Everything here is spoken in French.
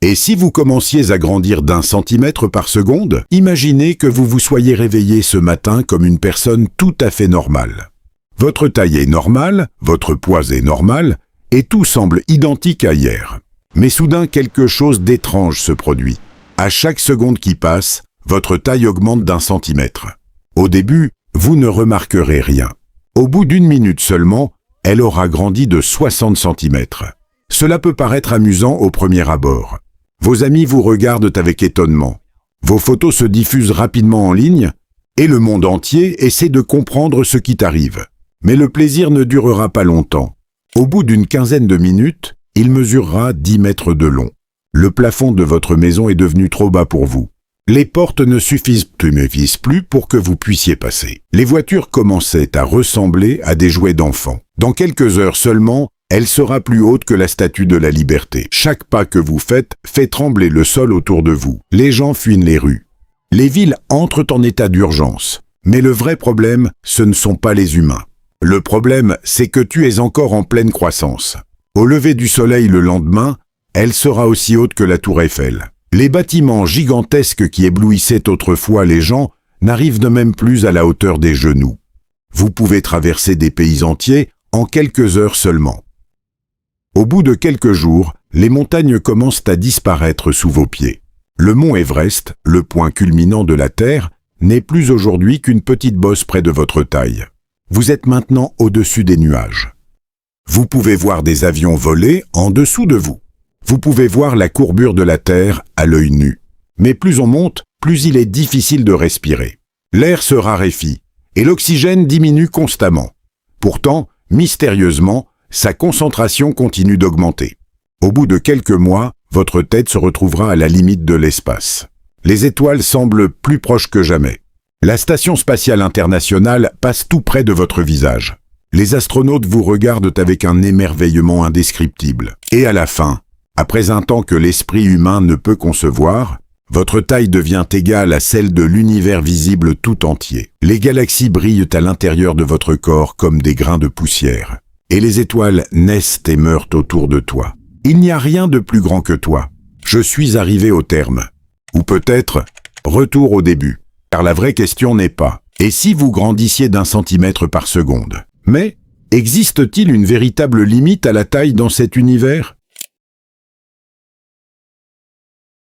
Et si vous commenciez à grandir d'1 centimètre par seconde, imaginez que vous vous soyez réveillé ce matin comme une personne tout à fait normale. Votre taille est normale, votre poids est normal, et tout semble identique à hier. Mais soudain, quelque chose d'étrange se produit. À chaque seconde qui passe, votre taille augmente d'1 centimètre. Au début, vous ne remarquerez rien. Au bout d'1 minute seulement, elle aura grandi de 60 centimètres. Cela peut paraître amusant au premier abord. Vos amis vous regardent avec étonnement. Vos photos se diffusent rapidement en ligne et le monde entier essaie de comprendre ce qui t'arrive. Mais le plaisir ne durera pas longtemps. Au bout d'une quinzaine de minutes, il mesurera 10 mètres de long. Le plafond de votre maison est devenu trop bas pour vous. Les portes ne suffisent plus pour que vous puissiez passer. Les voitures commençaient à ressembler à des jouets d'enfants. Dans quelques heures seulement, elle sera plus haute que la statue de la liberté. Chaque pas que vous faites fait trembler le sol autour de vous. Les gens fuient les rues. Les villes entrent en état d'urgence. Mais le vrai problème, ce ne sont pas les humains. Le problème, c'est que tu es encore en pleine croissance. Au lever du soleil le lendemain, elle sera aussi haute que la tour Eiffel. Les bâtiments gigantesques qui éblouissaient autrefois les gens n'arrivent de même plus à la hauteur des genoux. Vous pouvez traverser des pays entiers en quelques heures seulement. Au bout de quelques jours, les montagnes commencent à disparaître sous vos pieds. Le mont Everest, le point culminant de la Terre, n'est plus aujourd'hui qu'une petite bosse près de votre taille. Vous êtes maintenant au-dessus des nuages. Vous pouvez voir des avions voler en dessous de vous. Vous pouvez voir la courbure de la Terre à l'œil nu. Mais plus on monte, plus il est difficile de respirer. L'air se raréfie et l'oxygène diminue constamment. Pourtant, mystérieusement, sa concentration continue d'augmenter. Au bout de quelques mois, votre tête se retrouvera à la limite de l'espace. Les étoiles semblent plus proches que jamais. La station spatiale internationale passe tout près de votre visage. Les astronautes vous regardent avec un émerveillement indescriptible. Et à la fin, après un temps que l'esprit humain ne peut concevoir, votre taille devient égale à celle de l'univers visible tout entier. Les galaxies brillent à l'intérieur de votre corps comme des grains de poussière. Et les étoiles naissent et meurent autour de toi. Il n'y a rien de plus grand que toi. Je suis arrivé au terme. Ou peut-être, retour au début. Car la vraie question n'est pas « et si vous grandissiez d'1 centimètre par seconde ?» Mais, existe-t-il une véritable limite à la taille dans cet univers ?